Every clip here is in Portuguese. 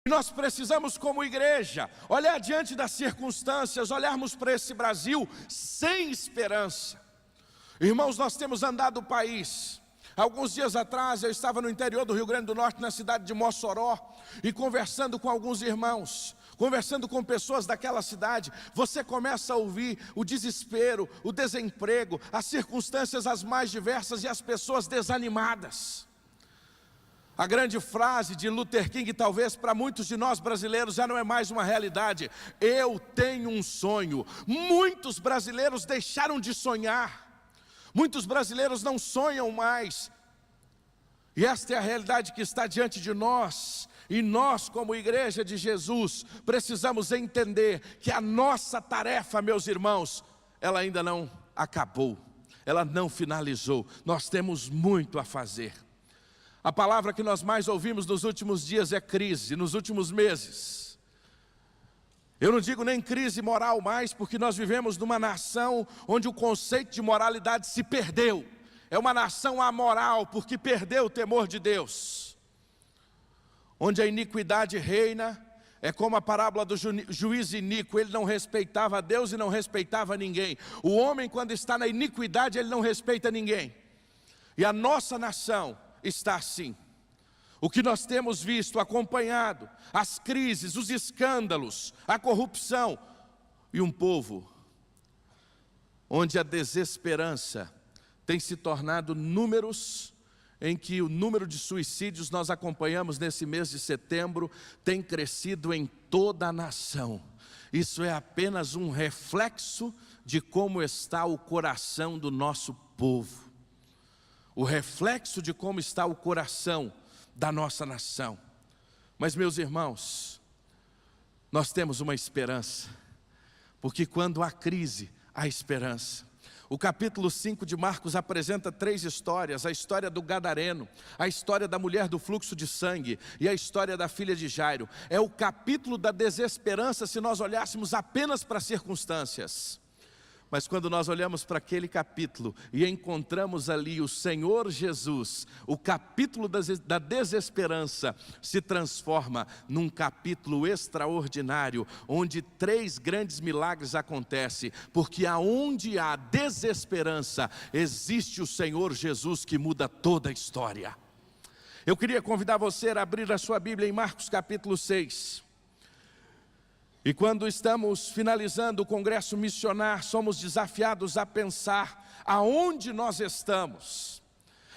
Nós precisamos, como igreja, olhar diante das circunstâncias, olharmos para esse Brasil sem esperança. Irmãos, nós temos andado o país. Alguns dias atrás eu estava no interior do Rio Grande do Norte, na cidade de Mossoró, e conversando com alguns irmãos, conversando com pessoas daquela cidade, você começa a ouvir o desespero, o desemprego, as circunstâncias as mais diversas e as pessoas desanimadas. A grande frase de Luther King, talvez para muitos de nós brasileiros já não é mais uma realidade: eu tenho um sonho. Muitos brasileiros deixaram de sonhar. Muitos brasileiros não sonham mais. E esta é a realidade que está diante de nós. E nós, como igreja de Jesus, precisamos entender que a nossa tarefa, meus irmãos, ela ainda não acabou, ela não finalizou. Nós temos muito a fazer. A palavra que nós mais ouvimos nos últimos dias é crise, nos últimos meses. Eu não digo nem crise moral mais, porque nós vivemos numa nação onde o conceito de moralidade se perdeu. É uma nação amoral, porque perdeu o temor de Deus. Onde a iniquidade reina, é como a parábola do juiz iníquo. Ele não respeitava a Deus e não respeitava ninguém. O homem, quando está na iniquidade, ele não respeita ninguém. E a nossa nação está assim. O que nós temos visto, acompanhado, as crises, os escândalos, a corrupção, e um povo onde a desesperança tem se tornado números, em que o número de suicídios nós acompanhamos nesse mês de setembro, tem crescido em toda a nação. Isso é apenas um reflexo de como está o coração do nosso povo. O reflexo de como está o coração da nossa nação. Mas, meus irmãos, nós temos uma esperança, porque quando há crise, há esperança. O capítulo 5 de Marcos apresenta 3 histórias: a história do gadareno, a história da mulher do fluxo de sangue e a história da filha de Jairo. É o capítulo da desesperança se nós olhássemos apenas para as circunstâncias. Mas quando nós olhamos para aquele capítulo e encontramos ali o Senhor Jesus, o capítulo da desesperança se transforma num capítulo extraordinário, onde 3 grandes milagres acontecem, porque aonde há desesperança, existe o Senhor Jesus que muda toda a história. Eu queria convidar você a abrir a sua Bíblia em Marcos capítulo 6. E quando estamos finalizando o congresso missionário, somos desafiados a pensar aonde nós estamos.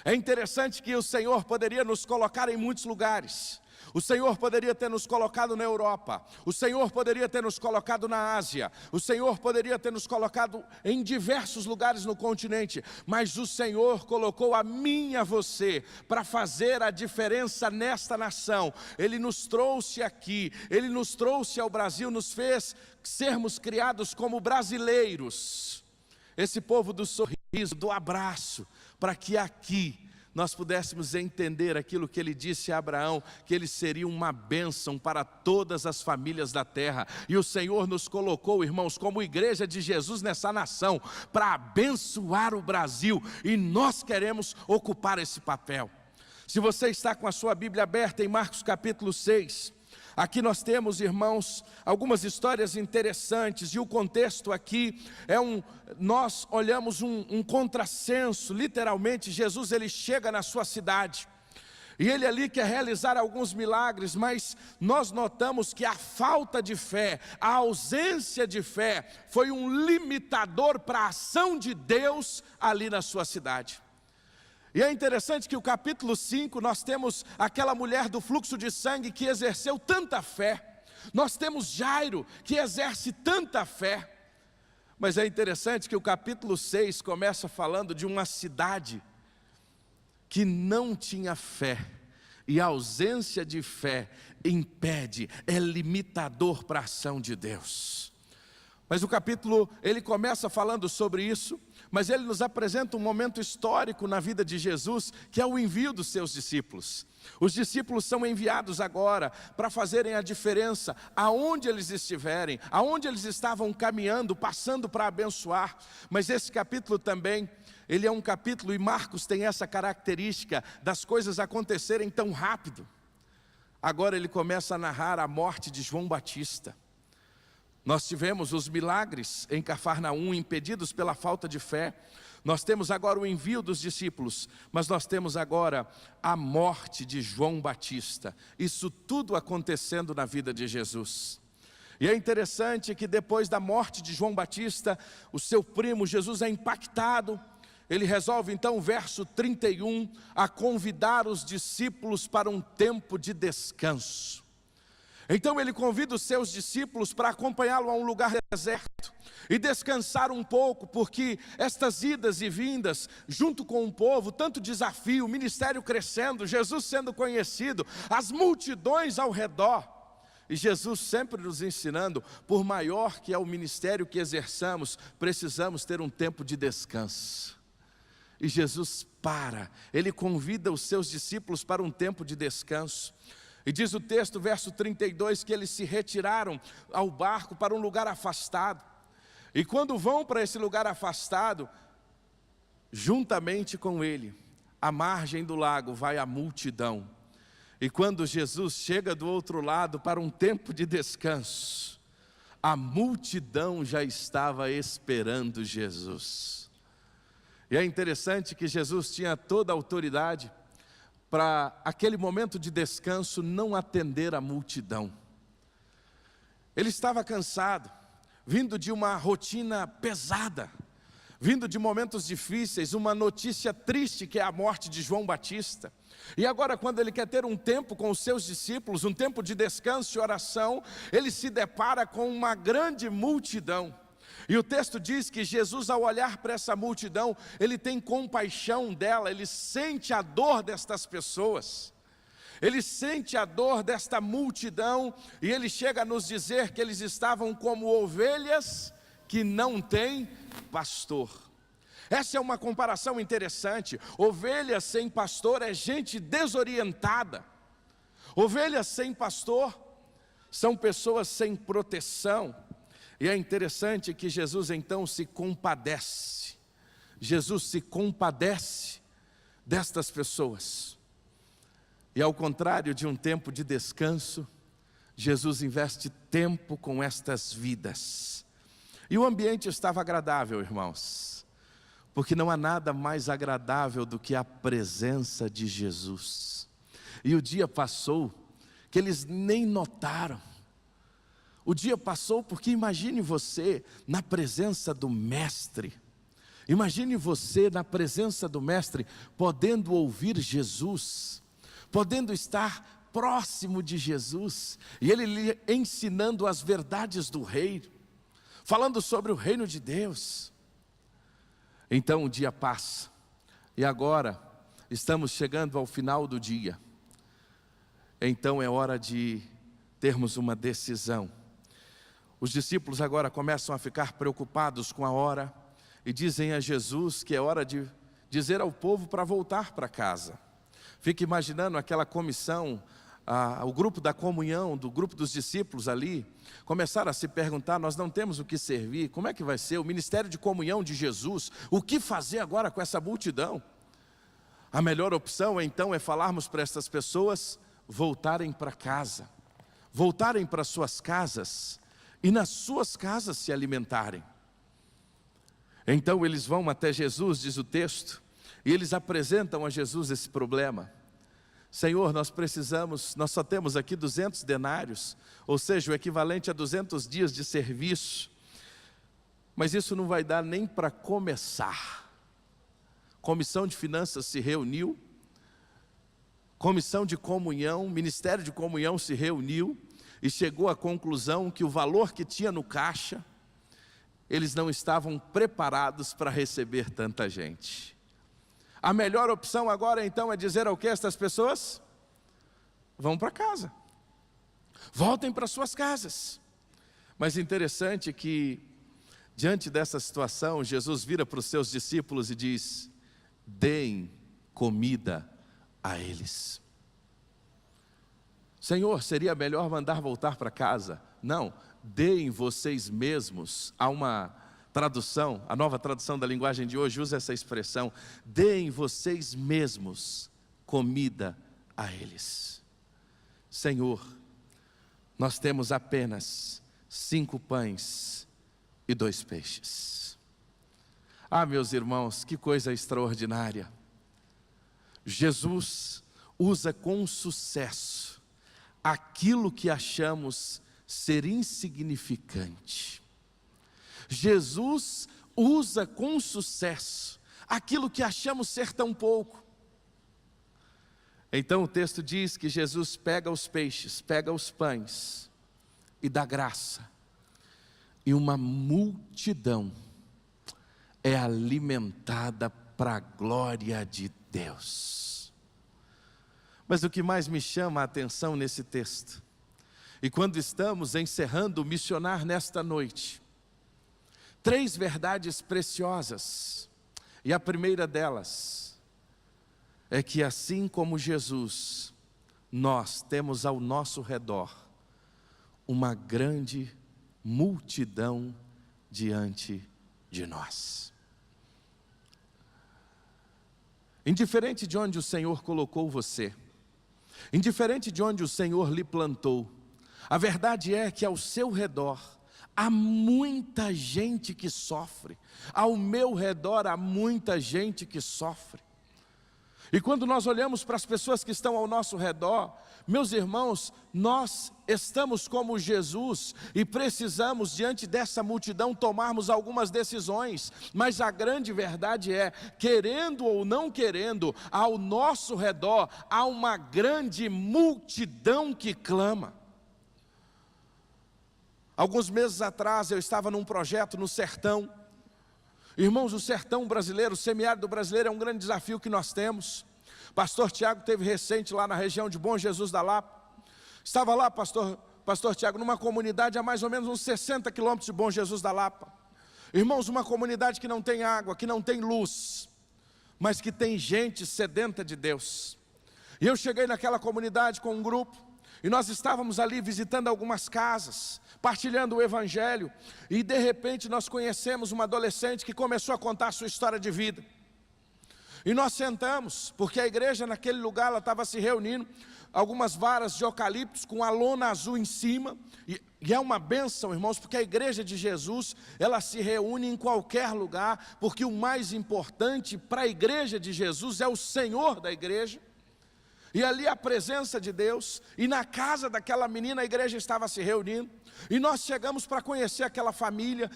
É interessante que o Senhor poderia nos colocar em muitos lugares. O Senhor poderia ter nos colocado na Europa, o Senhor poderia ter nos colocado na Ásia, o Senhor poderia ter nos colocado em diversos lugares no continente, mas o Senhor colocou a mim e a você para fazer a diferença nesta nação. Ele nos trouxe aqui, Ele nos trouxe ao Brasil, nos fez sermos criados como brasileiros, esse povo do sorriso, do abraço, para que aqui nós pudéssemos entender aquilo que ele disse a Abraão, que ele seria uma bênção para todas as famílias da terra. E o Senhor nos colocou, irmãos, como igreja de Jesus nessa nação, para abençoar o Brasil, e nós queremos ocupar esse papel. Se você está com a sua Bíblia aberta em Marcos capítulo 6, aqui nós temos, irmãos, algumas histórias interessantes, e o contexto aqui é nós olhamos um contrassenso. Literalmente, Jesus ele chega na sua cidade, e ele ali quer realizar alguns milagres, mas nós notamos que a falta de fé, a ausência de fé, foi um limitador para a ação de Deus ali na sua cidade. E é interessante que o capítulo 5, nós temos aquela mulher do fluxo de sangue que exerceu tanta fé. Nós temos Jairo, que exerce tanta fé. Mas é interessante que o capítulo 6 começa falando de uma cidade que não tinha fé. E a ausência de fé impede, é limitador para a ação de Deus. Mas o capítulo, ele começa falando sobre isso, mas ele nos apresenta um momento histórico na vida de Jesus, que é o envio dos seus discípulos. Os discípulos são enviados agora para fazerem a diferença aonde eles estiverem, aonde eles estavam caminhando, passando para abençoar. Mas esse capítulo também, ele é um capítulo, e Marcos tem essa característica das coisas acontecerem tão rápido. agora ele começa a narrar a morte de João Batista. Nós tivemos os milagres em Cafarnaum impedidos pela falta de fé. Nós temos agora o envio dos discípulos, mas nós temos agora a morte de João Batista. Isso tudo acontecendo na vida de Jesus. E é interessante que depois da morte de João Batista, o seu primo Jesus é impactado. Ele resolve então, verso 31, a convidar os discípulos para um tempo de descanso. Então ele convida os seus discípulos para acompanhá-lo a um lugar deserto e descansar um pouco, porque estas idas e vindas, junto com o povo, tanto desafio, o ministério crescendo, Jesus sendo conhecido, as multidões ao redor. E Jesus sempre nos ensinando, por maior que é o ministério que exerçamos, precisamos ter um tempo de descanso. E Jesus ele convida os seus discípulos para um tempo de descanso. E diz o texto, verso 32, que eles se retiraram ao barco para um lugar afastado. E quando vão para esse lugar afastado, juntamente com ele, à margem do lago, vai a multidão. E quando Jesus chega do outro lado para um tempo de descanso, a multidão já estava esperando Jesus. E é interessante que Jesus tinha toda a autoridade para aquele momento de descanso não atender a multidão. Ele estava cansado, vindo de uma rotina pesada, vindo de momentos difíceis, uma notícia triste que é a morte de João Batista. E agora, quando ele quer ter um tempo com os seus discípulos, um tempo de descanso e oração, ele se depara com uma grande multidão. E o texto diz que Jesus, ao olhar para essa multidão, ele tem compaixão dela, ele sente a dor destas pessoas, ele sente a dor desta multidão, e ele chega a nos dizer que eles estavam como ovelhas que não têm pastor. Essa é uma comparação interessante. Ovelhas sem pastor é gente desorientada. Ovelhas sem pastor são pessoas sem proteção. E é interessante que Jesus então se compadece. Jesus se compadece destas pessoas. E ao contrário de um tempo de descanso, Jesus investe tempo com estas vidas. E o ambiente estava agradável, irmãos, porque não há nada mais agradável do que a presença de Jesus. E o dia passou que eles nem notaram. O dia passou porque imagine você na presença do Mestre. Imagine você na presença do Mestre, podendo ouvir Jesus, podendo estar próximo de Jesus, e Ele lhe ensinando as verdades do reino, falando sobre o reino de Deus. Então o dia passa, e agora estamos chegando ao final do dia. Então é hora de termos uma decisão. Os discípulos agora começam a ficar preocupados com a hora e dizem a Jesus que é hora de dizer ao povo para voltar para casa. Fica imaginando aquela comissão, o grupo da comunhão, do grupo dos discípulos ali, começaram a se perguntar: nós não temos o que servir, como é que vai ser o ministério de comunhão de Jesus? O que fazer agora com essa multidão? A melhor opção então é falarmos para essas pessoas voltarem para casa, voltarem para suas casas, e nas suas casas se alimentarem. Então eles vão até Jesus, diz o texto, e eles apresentam a Jesus esse problema. Senhor, nós só temos aqui 200 denários, ou seja, o equivalente a 200 dias de serviço, mas isso não vai dar nem para começar. Comissão de Finanças se reuniu, Comissão de Comunhão, Ministério de Comunhão se reuniu, e chegou à conclusão que o valor que tinha no caixa, eles não estavam preparados para receber tanta gente. A melhor opção agora então é dizer ao que estas pessoas? Vão para casa, voltem para suas casas. Mas interessante que, diante dessa situação, Jesus vira para os seus discípulos e diz: deem comida a eles. Senhor, seria melhor mandar voltar para casa? Não, deem vocês mesmos. Há uma tradução, a nova tradução da linguagem de hoje usa essa expressão: deem vocês mesmos comida a eles. Senhor, nós temos apenas 5 pães e 2 peixes. Ah, meus irmãos, que coisa extraordinária. Jesus usa com sucesso aquilo que achamos ser insignificante. Jesus usa com sucesso aquilo que achamos ser tão pouco. Então o texto diz que Jesus pega os peixes, pega os pães e dá graça. E uma multidão é alimentada para a glória de Deus. Mas o que mais me chama a atenção nesse texto, e quando estamos encerrando o missionar nesta noite, 3 verdades preciosas. E a primeira delas é que assim como Jesus, nós temos ao nosso redor uma grande multidão diante de nós. Indiferente de onde o Senhor colocou você, indiferente de onde o Senhor lhe plantou, a verdade é que ao seu redor há muita gente que sofre, ao meu redor há muita gente que sofre. E quando nós olhamos para as pessoas que estão ao nosso redor, meus irmãos, nós estamos como Jesus e precisamos, diante dessa multidão, tomarmos algumas decisões. Mas a grande verdade é, querendo ou não querendo, ao nosso redor há uma grande multidão que clama. Alguns meses atrás eu estava num projeto no sertão. Irmãos, o sertão brasileiro, o semiárido brasileiro é um grande desafio que nós temos. Pastor Tiago esteve recente lá na região de Bom Jesus da Lapa. Estava lá, pastor Tiago, numa comunidade a mais ou menos uns 60 quilômetros de Bom Jesus da Lapa. Irmãos, uma comunidade que não tem água, que não tem luz, mas que tem gente sedenta de Deus. E eu cheguei naquela comunidade com um grupo, e nós estávamos ali visitando algumas casas, partilhando o Evangelho, e de repente nós conhecemos uma adolescente que começou a contar a sua história de vida. E nós sentamos, porque a igreja naquele lugar, ela estava se reunindo, algumas varas de eucaliptos com a lona azul em cima, e é uma bênção, irmãos, porque a igreja de Jesus, ela se reúne em qualquer lugar, porque o mais importante para a igreja de Jesus é o Senhor da igreja. E ali a presença de Deus, e na casa daquela menina a igreja estava se reunindo, e nós chegamos para conhecer aquela família,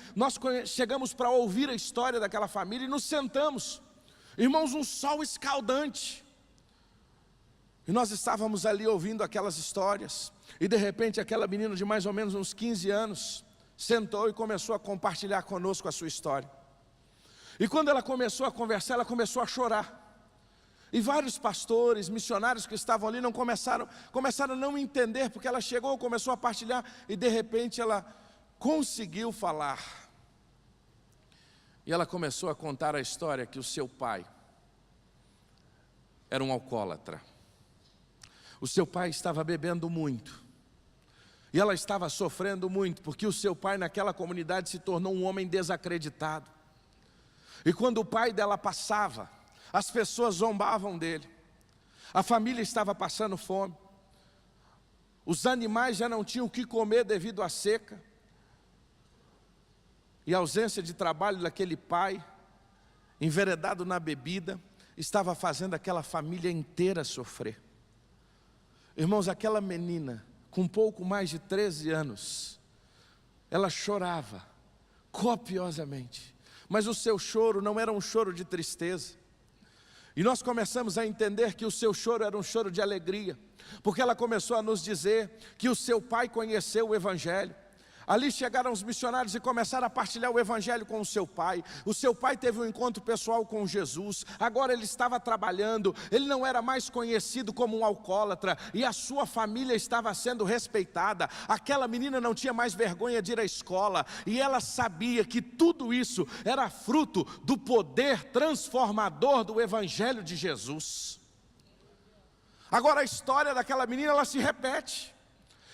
chegamos para ouvir a história daquela família e nos sentamos. Irmãos, um sol escaldante, e nós estávamos ali ouvindo aquelas histórias, e de repente aquela menina de mais ou menos uns 15 anos, sentou e começou a compartilhar conosco a sua história. E quando ela começou a conversar, ela começou a chorar. E vários pastores, missionários que estavam ali começaram a não entender, porque ela chegou, começou a partilhar, e de repente ela conseguiu falar. E ela começou a contar a história que o seu pai era um alcoólatra. O seu pai estava bebendo muito. E ela estava sofrendo muito, porque o seu pai naquela comunidade se tornou um homem desacreditado. E quando o pai dela passava, as pessoas zombavam dele. A família estava passando fome. Os animais já não tinham o que comer devido à seca. E a ausência de trabalho daquele pai, enveredado na bebida, estava fazendo aquela família inteira sofrer. Irmãos, aquela menina, com pouco mais de 13 anos, ela chorava copiosamente. Mas o seu choro não era um choro de tristeza. E nós começamos a entender que o seu choro era um choro de alegria, porque ela começou a nos dizer que o seu pai conheceu o Evangelho. Ali chegaram os missionários e começaram a partilhar o Evangelho com o seu pai. O seu pai teve um encontro pessoal com Jesus. Agora ele estava trabalhando. Ele não era mais conhecido como um alcoólatra. E a sua família estava sendo respeitada. Aquela menina não tinha mais vergonha de ir à escola. E ela sabia que tudo isso era fruto do poder transformador do Evangelho de Jesus. Agora a história daquela menina, ela se repete.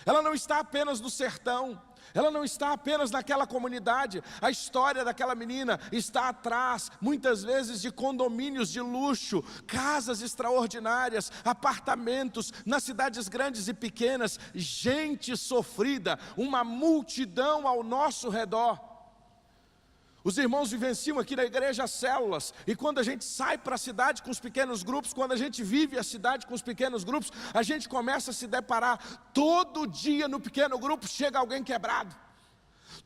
Ela não está apenas no sertão. ela não está apenas naquela comunidade. A história daquela menina está atrás, muitas vezes, de condomínios de luxo, casas extraordinárias, apartamentos, nas cidades grandes e pequenas, gente sofrida, uma multidão ao nosso redor. Os irmãos vivenciam aqui na igreja as células, e quando a gente sai para a cidade com os pequenos grupos, quando a gente vive a cidade com os pequenos grupos, a gente começa a se deparar, todo dia no pequeno grupo chega alguém quebrado.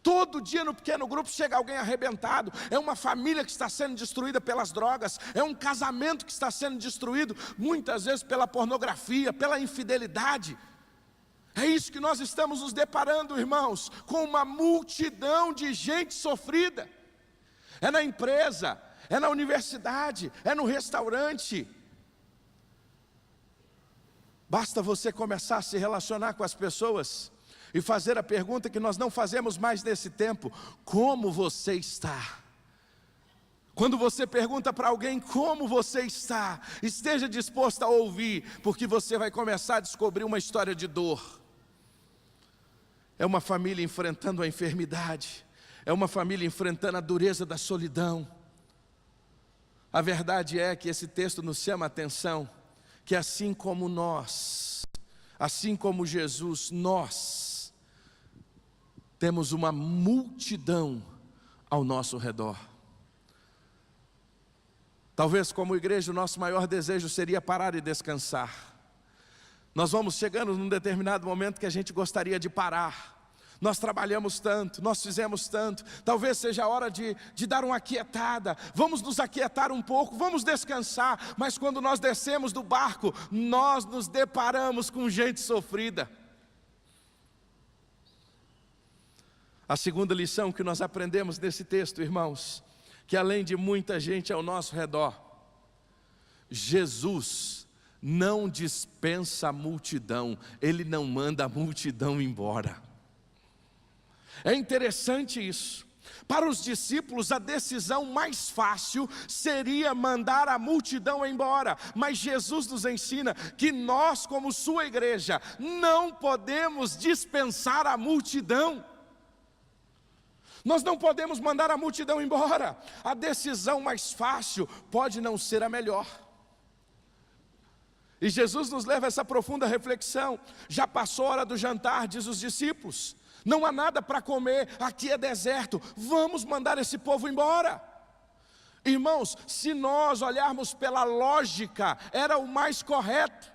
Todo dia no pequeno grupo chega alguém arrebentado. É uma família que está sendo destruída pelas drogas, é um casamento que está sendo destruído, muitas vezes pela pornografia, pela infidelidade. É isso que nós estamos nos deparando, irmãos, com uma multidão de gente sofrida. É na empresa, é na universidade, é no restaurante. Basta você começar a se relacionar com as pessoas e fazer a pergunta que nós não fazemos mais nesse tempo: como você está? Quando você pergunta para alguém como você está, esteja disposto a ouvir, porque você vai começar a descobrir uma história de dor. É uma família enfrentando a enfermidade, é uma família enfrentando a dureza da solidão. A verdade é que esse texto nos chama a atenção, que assim como nós, assim como Jesus, nós temos uma multidão ao nosso redor. Talvez como igreja o nosso maior desejo seria parar e descansar. Nós vamos chegando num determinado momento que a gente gostaria de parar. Nós trabalhamos tanto, nós fizemos tanto, talvez seja a hora de dar uma aquietada. Vamos nos aquietar um pouco, vamos descansar. Mas quando nós descemos do barco, nós nos deparamos com gente sofrida. A segunda lição que nós aprendemos nesse texto, irmãos, que além de muita gente ao nosso redor, Jesus não dispensa a multidão, Ele não manda a multidão embora. É interessante isso. Para os discípulos a decisão mais fácil seria mandar a multidão embora. Mas Jesus nos ensina que nós, como sua igreja, não podemos dispensar a multidão. Nós não podemos mandar a multidão embora. A decisão mais fácil pode não ser a melhor. E Jesus nos leva a essa profunda reflexão. Já passou a hora do jantar, diz os discípulos. Não há nada para comer, aqui é deserto, vamos mandar esse povo embora. Irmãos, se nós olharmos pela lógica, era o mais correto.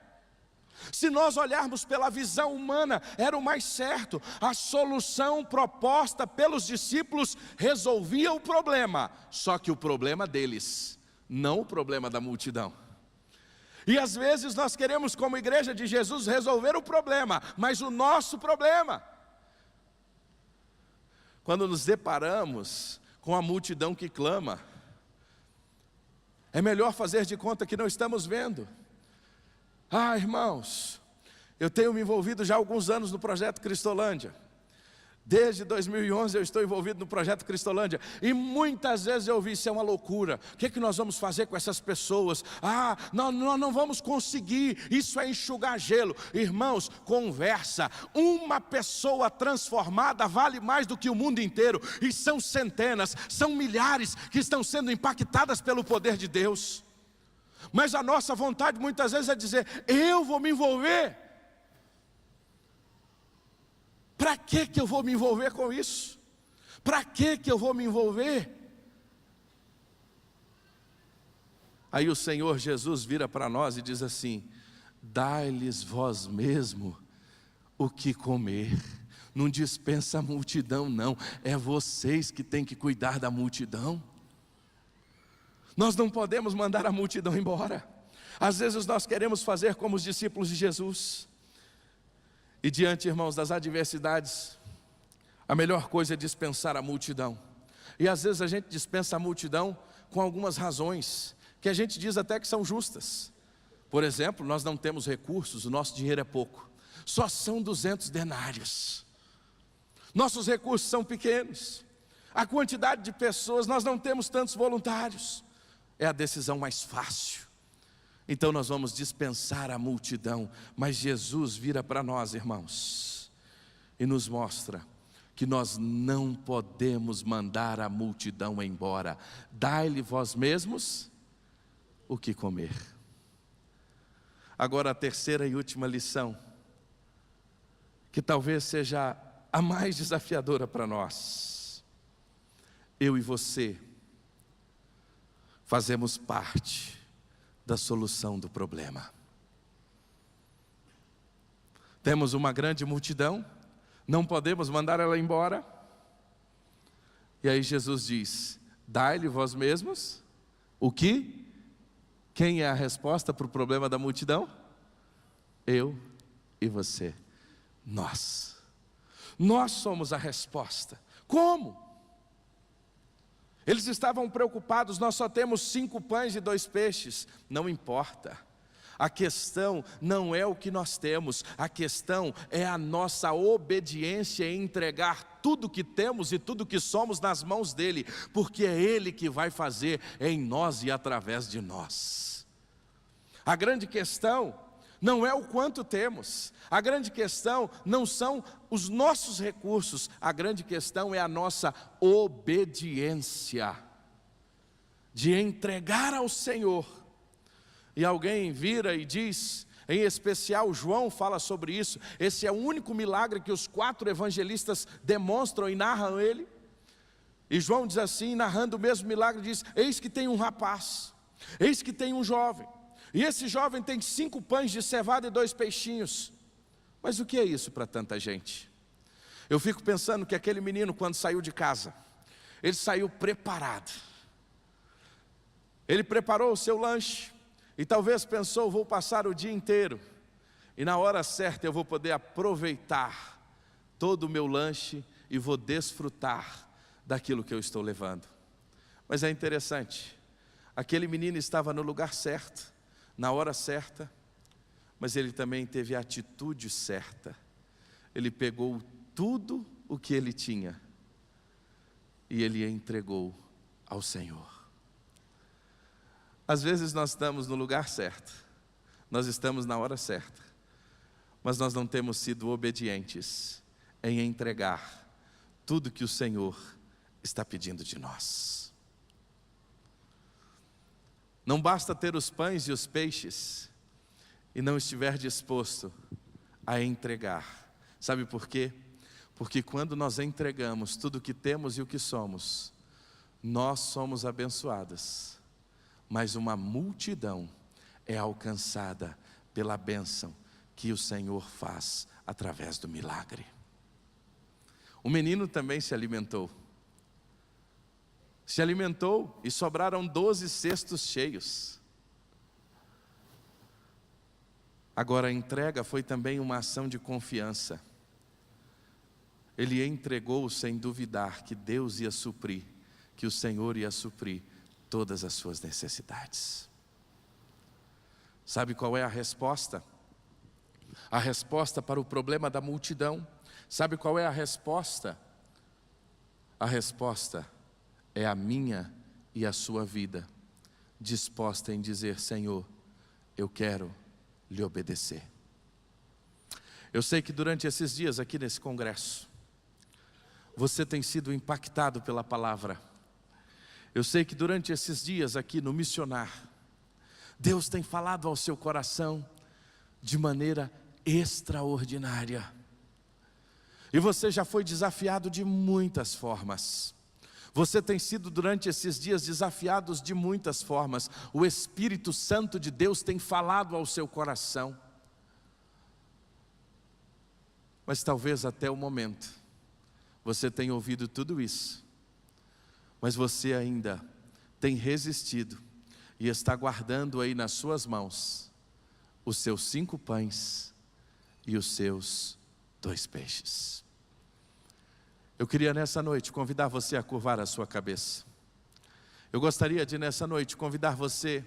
Se nós olharmos pela visão humana, era o mais certo. A solução proposta pelos discípulos resolvia o problema, só que o problema deles, não o problema da multidão. E às vezes nós queremos, como igreja de Jesus, resolver o problema, mas o nosso problema. Quando nos deparamos com a multidão que clama, é melhor fazer de conta que não estamos vendo. Ah, irmãos, eu tenho me envolvido já há alguns anos no projeto Cristolândia. Desde 2011 eu estou envolvido no projeto Cristolândia. E muitas vezes eu ouvi: isso é uma loucura. O que nós vamos fazer com essas pessoas? Ah, nós não vamos conseguir. Isso é enxugar gelo. Irmãos, conversa. Uma pessoa transformada vale mais do que o mundo inteiro. E são centenas, são milhares que estão sendo impactadas pelo poder de Deus. Mas a nossa vontade muitas vezes é dizer: eu vou me envolver. Para que eu vou me envolver com isso? Para que eu vou me envolver? Aí o Senhor Jesus vira para nós e diz assim: dai-lhes vós mesmo o que comer. Não dispensa a multidão não, é vocês que têm que cuidar da multidão. Nós não podemos mandar a multidão embora. Às vezes nós queremos fazer como os discípulos de Jesus. E diante, irmãos, das adversidades, a melhor coisa é dispensar a multidão. E às vezes a gente dispensa a multidão com algumas razões, que a gente diz até que são justas. Por exemplo, nós não temos recursos, o nosso dinheiro é pouco. Só são 200 denários. Nossos recursos são pequenos. A quantidade de pessoas, nós não temos tantos voluntários. É a decisão mais fácil. Então nós vamos dispensar a multidão. Mas Jesus vira para nós, irmãos, e nos mostra que nós não podemos mandar a multidão embora. Dai-lhe vós mesmos o que comer. Agora a terceira e última lição, que talvez seja a mais desafiadora para nós. Eu e você fazemos parte da solução do problema. Temos uma grande multidão, não podemos mandar ela embora. E aí Jesus diz: dai-lhe vós mesmos o que? Quem é a resposta para o problema da multidão? Eu e você. Nós somos a resposta. Como? Eles estavam preocupados, nós só temos 5 pães e 2 peixes. Não importa. A questão não é o que nós temos, a questão é a nossa obediência em entregar tudo que temos e tudo que somos nas mãos dEle, porque é Ele que vai fazer em nós e através de nós. A grande questão não é o quanto temos, a grande questão não são os nossos recursos, a grande questão é a nossa obediência, de entregar ao Senhor. E alguém vira e diz, em especial João fala sobre isso, esse é o único milagre que os 4 evangelistas demonstram e narram ele. E João diz assim, narrando o mesmo milagre, diz: eis que tem um rapaz, eis que tem um jovem, e esse jovem tem 5 pães de cevada e 2 peixinhos. Mas o que é isso para tanta gente? Eu fico pensando que aquele menino, quando saiu de casa, ele saiu preparado. Ele preparou o seu lanche, e talvez pensou: vou passar o dia inteiro, e na hora certa eu vou poder aproveitar todo o meu lanche, e vou desfrutar daquilo que eu estou levando. Mas é interessante, aquele menino estava no lugar certo, na hora certa, mas ele também teve a atitude certa. Ele pegou tudo o que ele tinha, e ele entregou ao Senhor. Às vezes nós estamos no lugar certo, nós estamos na hora certa, mas nós não temos sido obedientes em entregar tudo que o Senhor está pedindo de nós. Não basta ter os pães e os peixes e não estiver disposto a entregar. Sabe por quê? Porque quando nós entregamos tudo o que temos e o que somos, nós somos abençoados, mas uma multidão é alcançada pela bênção que o Senhor faz através do milagre. O menino também se alimentou e sobraram 12 cestos cheios. Agora a entrega foi também uma ação de confiança. Ele entregou sem duvidar que Deus ia suprir, que o Senhor ia suprir todas as suas necessidades. Sabe qual é a resposta? A resposta para o problema da multidão. Sabe qual é a resposta? A resposta é a minha e a sua vida, disposta em dizer: Senhor, eu quero lhe obedecer. Eu sei que durante esses dias aqui nesse congresso, você tem sido impactado pela palavra. Eu sei que durante esses dias aqui no Missionar, Deus tem falado ao seu coração de maneira extraordinária. E você já foi desafiado de muitas formas. Você tem sido durante esses dias desafiados de muitas formas. O Espírito Santo de Deus tem falado ao seu coração. Mas talvez até o momento você tenha ouvido tudo isso, mas você ainda tem resistido e está guardando aí nas suas mãos os seus 5 pães e os seus 2 peixes. Eu queria nessa noite convidar você a curvar a sua cabeça. Eu gostaria de nessa noite convidar você,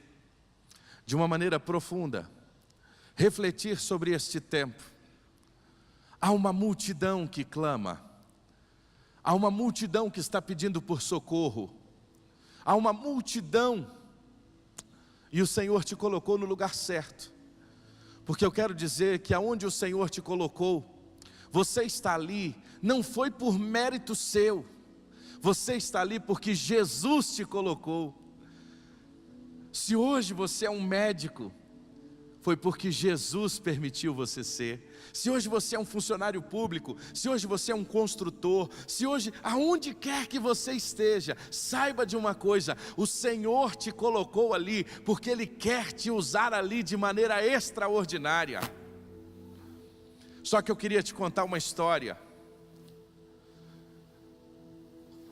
de uma maneira profunda, refletir sobre este tempo. Há uma multidão que clama, há uma multidão que está pedindo por socorro, há uma multidão, e o Senhor te colocou no lugar certo, porque eu quero dizer que aonde o Senhor te colocou, você está ali, não foi por mérito seu, você está ali porque Jesus te colocou. Se hoje você é um médico, foi porque Jesus permitiu você ser. Se hoje você é um funcionário público, se hoje você é um construtor, se hoje, aonde quer que você esteja, saiba de uma coisa: o Senhor te colocou ali, porque Ele quer te usar ali de maneira extraordinária. Só que eu queria te contar uma história.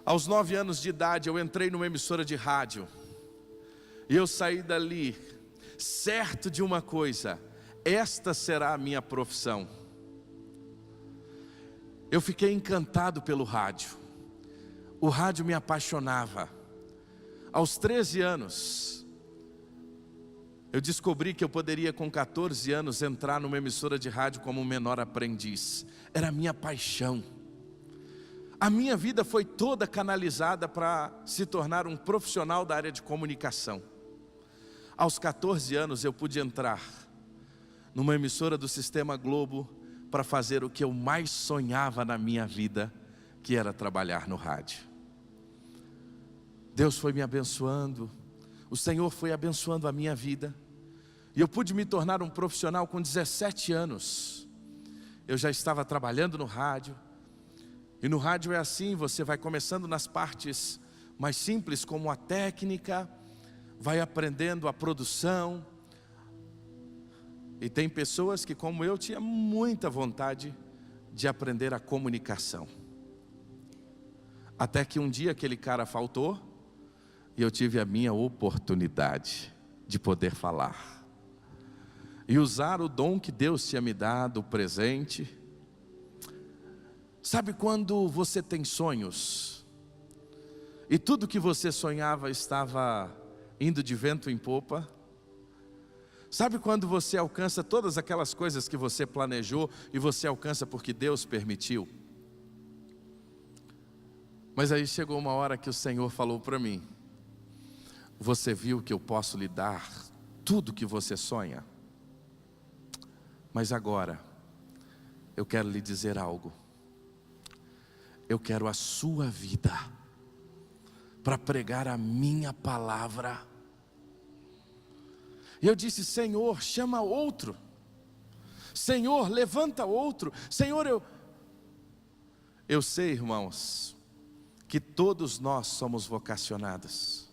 Aos 9 anos de idade, eu entrei numa emissora de rádio, e eu saí dali certo de uma coisa: esta será a minha profissão. Eu fiquei encantado pelo rádio. O rádio me apaixonava. Aos 13 anos, eu descobri que eu poderia com 14 anos entrar numa emissora de rádio como um menor aprendiz. Era a minha paixão. A minha vida foi toda canalizada para se tornar um profissional da área de comunicação. Aos 14 anos eu pude entrar numa emissora do Sistema Globo para fazer o que eu mais sonhava na minha vida, que era trabalhar no rádio. Deus foi me abençoando, o Senhor foi abençoando a minha vida, e eu pude me tornar um profissional com 17 anos. Eu já estava trabalhando no rádio, e no rádio é assim, você vai começando nas partes mais simples, como a técnica, vai aprendendo a produção. E tem pessoas que, como eu, tinha muita vontade de aprender a comunicação. Até que um dia aquele cara faltou, e eu tive a minha oportunidade de poder falar. E usar o dom que Deus tinha me dado, o presente. Sabe quando você tem sonhos, e tudo que você sonhava estava indo de vento em popa? Sabe quando você alcança todas aquelas coisas que você planejou, e você alcança porque Deus permitiu? Mas aí chegou uma hora que o Senhor falou para mim: você viu que eu posso lhe dar tudo que você sonha? Mas agora, eu quero lhe dizer algo. Eu quero a sua vida para pregar a minha palavra. E eu disse: Senhor, chama outro. Senhor, levanta outro. Senhor, eu sei, irmãos, que todos nós somos vocacionados.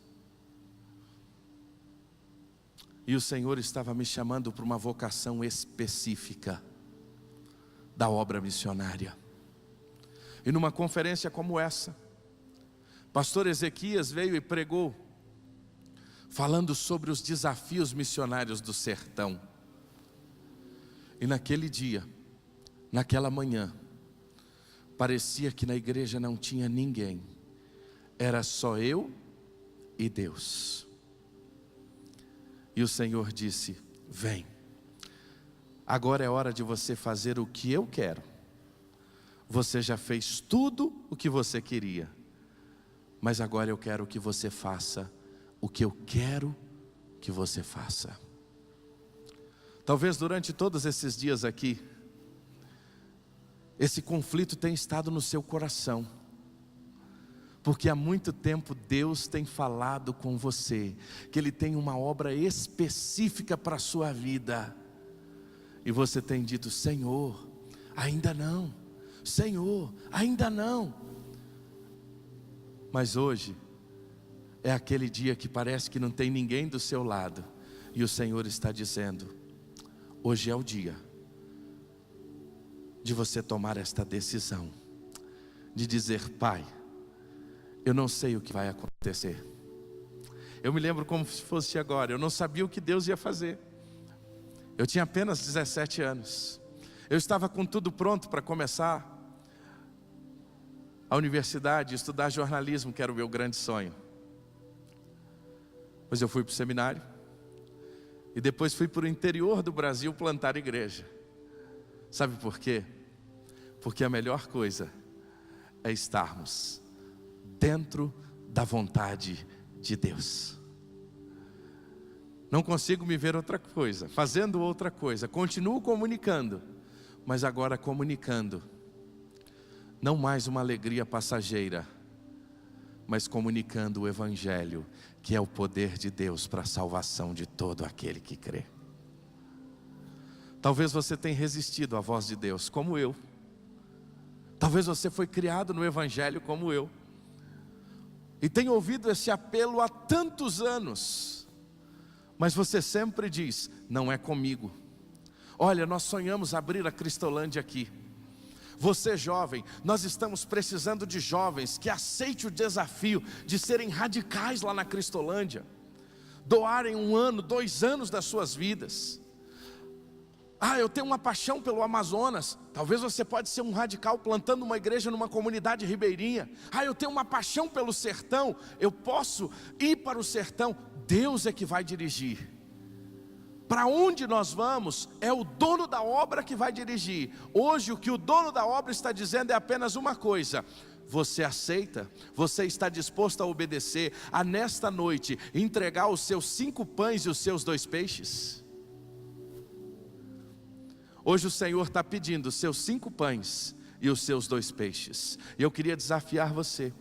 E o Senhor estava me chamando para uma vocação específica da obra missionária. E numa conferência como essa, pastor Ezequias veio e pregou, falando sobre os desafios missionários do sertão. E naquele dia, naquela manhã, parecia que na igreja não tinha ninguém. Era só eu e Deus. E o Senhor disse: vem, agora é hora de você fazer o que eu quero. Você já fez tudo o que você queria, mas agora eu quero que você faça o que eu quero que você faça. Talvez durante todos esses dias aqui, esse conflito tenha estado no seu coração, porque há muito tempo Deus tem falado com você, que Ele tem uma obra específica para a sua vida, e você tem dito: Senhor, ainda não, Senhor, ainda não. Mas hoje é aquele dia que parece que não tem ninguém do seu lado, e o Senhor está dizendo: hoje é o dia de você tomar esta decisão, de dizer: Pai, eu não sei o que vai acontecer. Eu me lembro como se fosse agora, eu não sabia o que Deus ia fazer. Eu tinha apenas 17 anos. Eu estava com tudo pronto para começar a universidade, estudar jornalismo, que era o meu grande sonho. Mas eu fui para o seminário, e depois fui para o interior do Brasil plantar igreja. Sabe por quê? Porque a melhor coisa é estarmos dentro da vontade de Deus. Não consigo me ver outra coisa, fazendo outra coisa. Continuo comunicando, mas agora comunicando não mais uma alegria passageira, mas comunicando o Evangelho, que é o poder de Deus para a salvação de todo aquele que crê. Talvez você tenha resistido à voz de Deus, como eu. Talvez você foi criado no Evangelho como eu, e tenha ouvido esse apelo há tantos anos, mas você sempre diz: não é comigo. Olha, nós sonhamos abrir a Cristolândia aqui. Você jovem, nós estamos precisando de jovens que aceitem o desafio de serem radicais lá na Cristolândia, doarem 1 ano, 2 anos das suas vidas. Eu tenho uma paixão pelo Amazonas. Talvez você pode ser um radical plantando uma igreja numa comunidade ribeirinha. Eu tenho uma paixão pelo sertão. Eu posso ir para o sertão. Deus é que vai dirigir. Para onde nós vamos, é o dono da obra que vai dirigir. Hoje o que o dono da obra está dizendo é apenas uma coisa: você aceita? Você está disposto a obedecer, a nesta noite entregar os seus 5 pães e os seus 2 peixes? Hoje o Senhor está pedindo os seus 5 pães e os seus 2 peixes. E eu queria desafiar você,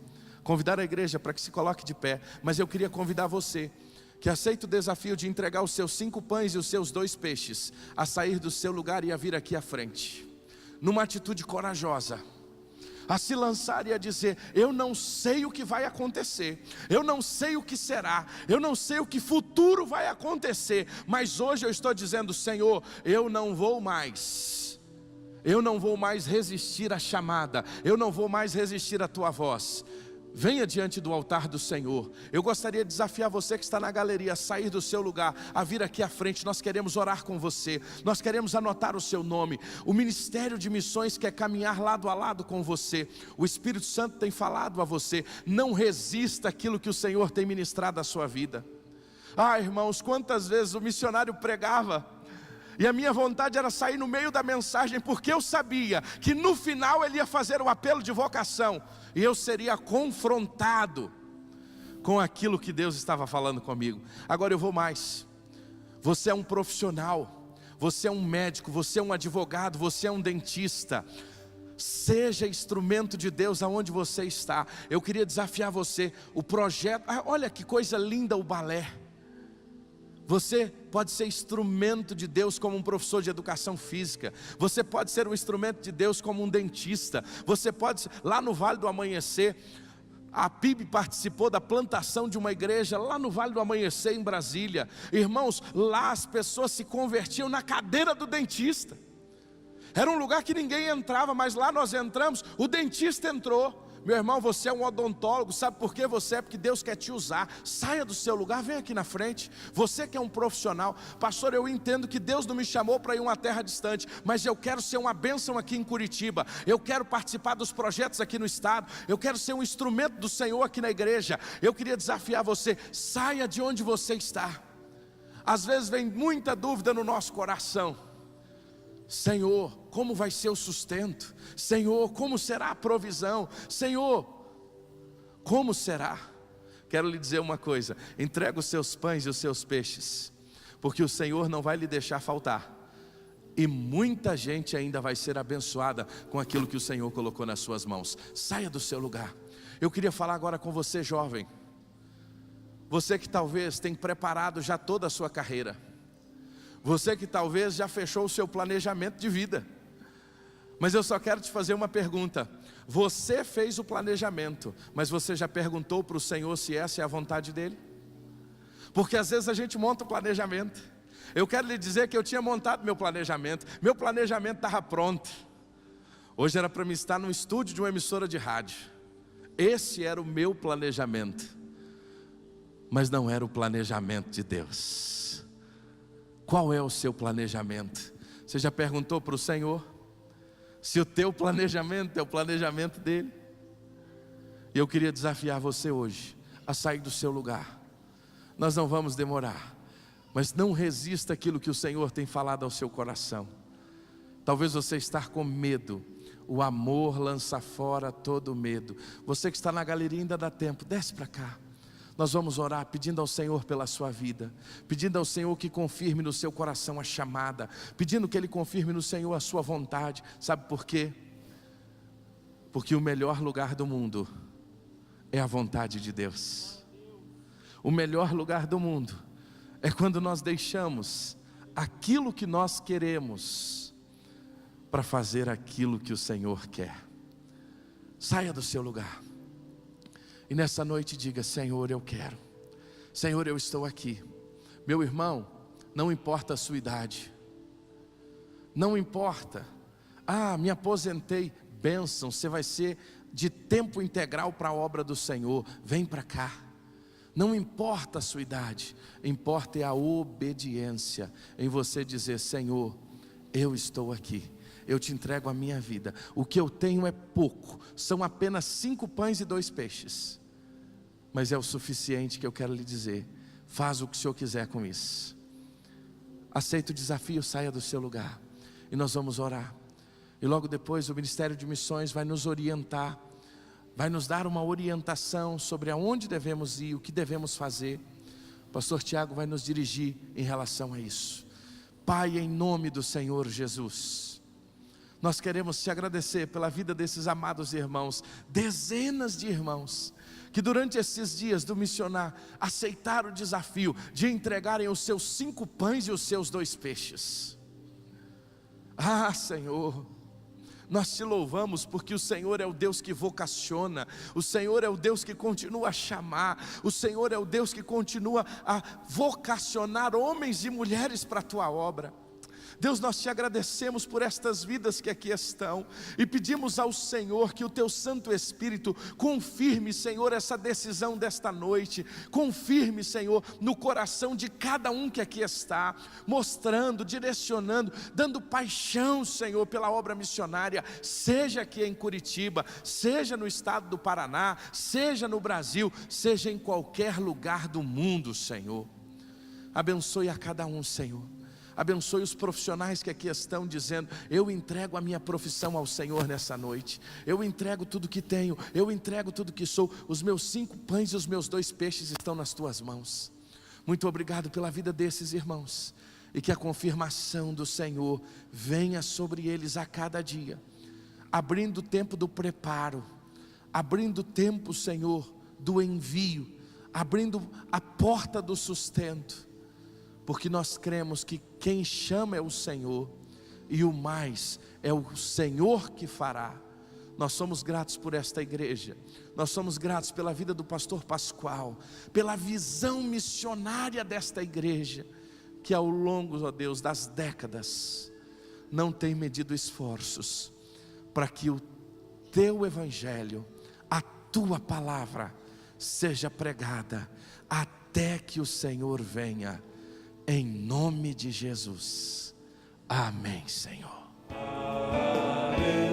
convidar a igreja para que se coloque de pé, mas eu queria convidar você que aceita o desafio de entregar os seus 5 pães e os seus 2 peixes, a sair do seu lugar e a vir aqui à frente, numa atitude corajosa, a se lançar e a dizer: eu não sei o que vai acontecer, eu não sei o que será, eu não sei o que futuro vai acontecer, mas hoje eu estou dizendo: Senhor, eu não vou mais resistir à chamada, eu não vou mais resistir à tua voz. Venha diante do altar do Senhor. Eu gostaria de desafiar você que está na galeria a sair do seu lugar, a vir aqui à frente. Nós queremos orar com você, nós queremos anotar o seu nome. O Ministério de Missões quer caminhar lado a lado com você. O Espírito Santo tem falado a você: não resista àquilo que o Senhor tem ministrado à sua vida. Irmãos, quantas vezes o missionário pregava e a minha vontade era sair no meio da mensagem, porque eu sabia que no final ele ia fazer o apelo de vocação, e eu seria confrontado com aquilo que Deus estava falando comigo. Agora eu vou mais. Você é um profissional, você é um médico, você é um advogado, você é um dentista. Seja instrumento de Deus aonde você está. Eu queria desafiar você, o projeto, olha que coisa linda o balé. Você pode ser instrumento de Deus como um professor de educação física. Você pode ser um instrumento de Deus como um dentista. Você pode, lá no Vale do Amanhecer, a PIB participou da plantação de uma igreja lá no Vale do Amanhecer, em Brasília. Irmãos, lá as pessoas se convertiam na cadeira do dentista. Era um lugar que ninguém entrava, mas lá nós entramos, o dentista entrou. Meu irmão, você é um odontólogo, sabe por que você é? Porque Deus quer te usar. Saia do seu lugar, vem aqui na frente. Você que é um profissional: pastor, eu entendo que Deus não me chamou para ir a uma terra distante, mas eu quero ser uma bênção aqui em Curitiba, eu quero participar dos projetos aqui no estado, eu quero ser um instrumento do Senhor aqui na igreja. Eu queria desafiar você: saia de onde você está. Às vezes vem muita dúvida no nosso coração: Senhor, como vai ser o sustento? Senhor, como será a provisão? Senhor, como será? Quero lhe dizer uma coisa: entrega os seus pães e os seus peixes, porque o Senhor não vai lhe deixar faltar. E muita gente ainda vai ser abençoada com aquilo que o Senhor colocou nas suas mãos. Saia do seu lugar. Eu queria falar agora com você, jovem. Você que talvez tenha preparado já toda a sua carreira. Você que talvez já fechou o seu planejamento de vida. Mas eu só quero te fazer uma pergunta: você fez o planejamento, mas você já perguntou para o Senhor se essa é a vontade dEle? Porque às vezes a gente monta o planejamento. Eu quero lhe dizer que eu tinha montado meu planejamento estava pronto. Hoje era para mim estar num estúdio de uma emissora de rádio. Esse era o meu planejamento, mas não era o planejamento de Deus. Qual é o seu planejamento? Você já perguntou para o Senhor se o teu planejamento é o planejamento dEle? E eu queria desafiar você hoje a sair do seu lugar. Nós não vamos demorar, mas não resista àquilo que o Senhor tem falado ao seu coração. Talvez você está com medo. O amor lança fora todo medo. Você que está na galeria, ainda dá tempo, desce para cá. Nós vamos orar pedindo ao Senhor pela sua vida, pedindo ao Senhor que confirme no seu coração a chamada, pedindo que Ele confirme no Senhor a sua vontade. Sabe por quê? Porque o melhor lugar do mundo é a vontade de Deus. O melhor lugar do mundo é quando nós deixamos aquilo que nós queremos para fazer aquilo que o Senhor quer. Saia do seu lugar e nessa noite diga: Senhor, eu quero. Senhor, eu estou aqui. Meu irmão, não importa a sua idade, não importa, me aposentei, bênção, você vai ser de tempo integral para a obra do Senhor, vem para cá. Não importa a sua idade, importa é a obediência, em você dizer: Senhor, eu estou aqui, eu te entrego a minha vida, o que eu tenho é pouco, são apenas 5 pães e 2 peixes, mas é o suficiente que eu quero lhe dizer, faz o que o Senhor quiser com isso. Aceita o desafio, saia do seu lugar, e nós vamos orar, e logo depois o Ministério de Missões vai nos orientar, vai nos dar uma orientação sobre aonde devemos ir, o que devemos fazer. O pastor Tiago vai nos dirigir em relação a isso. Pai, em nome do Senhor Jesus, nós queremos te agradecer pela vida desses amados irmãos, dezenas de irmãos, que durante esses dias do missionar, aceitaram o desafio de entregarem os seus 5 pães e os seus 2 peixes. Senhor, nós te louvamos porque o Senhor é o Deus que vocaciona, o Senhor é o Deus que continua a chamar, o Senhor é o Deus que continua a vocacionar homens e mulheres para a tua obra. Deus, nós te agradecemos por estas vidas que aqui estão e pedimos ao Senhor que o teu Santo Espírito confirme, Senhor, essa decisão desta noite, confirme, Senhor, no coração de cada um que aqui está, mostrando, direcionando, dando paixão, Senhor, pela obra missionária, seja aqui em Curitiba, seja no estado do Paraná, seja no Brasil, seja em qualquer lugar do mundo, Senhor. Abençoe a cada um, Senhor. Abençoe os profissionais que aqui estão dizendo: eu entrego a minha profissão ao Senhor nessa noite, eu entrego tudo que tenho, eu entrego tudo que sou, os meus 5 pães e os meus 2 peixes estão nas tuas mãos. Muito obrigado pela vida desses irmãos, e que a confirmação do Senhor venha sobre eles a cada dia, abrindo o tempo do preparo, abrindo o tempo, Senhor, do envio, abrindo a porta do sustento, porque nós cremos que quem chama é o Senhor, e o mais é o Senhor que fará. Nós somos gratos por esta igreja, nós somos gratos pela vida do pastor Pascoal, pela visão missionária desta igreja, que ao longo, ó Deus, das décadas, não tem medido esforços, para que o teu evangelho, a tua palavra, seja pregada, até que o Senhor venha. Em nome de Jesus, amém, Senhor. Amém.